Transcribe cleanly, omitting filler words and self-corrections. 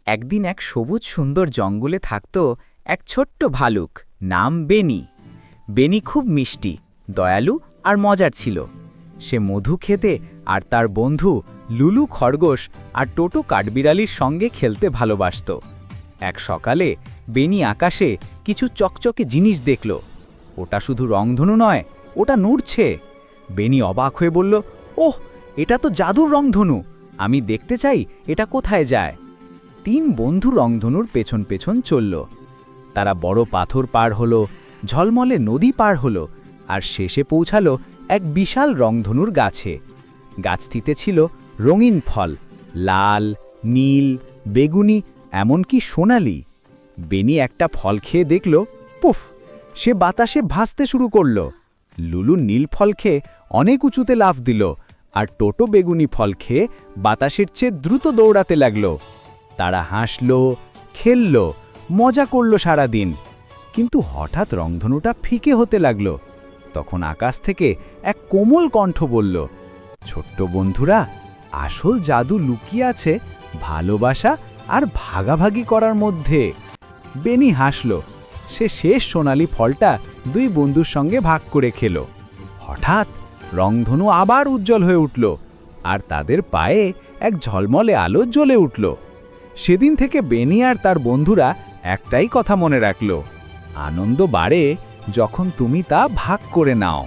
একদিন এক সবুজ সুন্দর জঙ্গলে থাকত এক ছোট্ট ভালুক, নাম বেনি। বেনি খুব মিষ্টি, দয়ালু আর মজার ছিল। সে মধু খেতে আর তার বন্ধু লুলু খরগোশ আর টোটো কাঠবিড়ালির সঙ্গে খেলতে ভালোবাসত। এক সকালে বেনি আকাশে কিছু চকচকে জিনিস দেখল। ওটা শুধু রংধনু নয়, ওটা নড়ছে। বেনি অবাক হয়ে বলল, ওহ, এটা তো জাদুর রংধনু। আমি দেখতে চাই এটা কোথায় যায়। তিন বন্ধু রংধনুর পেছন পেছন চলল। তারা বড় পাথর পার হলো, ঝলমলে নদী পার হলো, আর শেষে পৌঁছালো এক বিশাল রংধনুর গাছে। গাছটিতে ছিল রঙিন ফল, লাল, নীল, বেগুনি, এমনকি সোনালি। বেনি একটা ফল খেয়ে দেখল, পুফ, সে বাতাসে ভাসতে শুরু করল। লুলু নীল ফল খেয়ে অনেক উঁচুতে লাফ দিল, আর টোটো বেগুনি ফল খেয়ে বাতাসের চেয়ে দ্রুত দৌড়াতে লাগল। তারা হাসল, খেলল, মজা করল সারাদিন। কিন্তু হঠাৎ রংধনুটা ফিকে হতে লাগল। তখন আকাশ থেকে এক কোমল কণ্ঠ বলল, ছোট্ট বন্ধুরা, আসল জাদু লুকিয়ে আছে ভালোবাসা আর ভাগাভাগি করার মধ্যে। বেনি হাসল। সে শেষ সোনালি ফলটা দুই বন্ধুর সঙ্গে ভাগ করে খেল। হঠাৎ রংধনু আবার উজ্জ্বল হয়ে উঠল, আর তাদের পায়ে এক ঝলমলে আলো জ্বলে উঠল। সেদিন থেকে বেনি আর তার বন্ধুরা একটাই কথা মনে রাখল, আনন্দ বাড়ে যখন তুমি তা ভাগ করে নাও।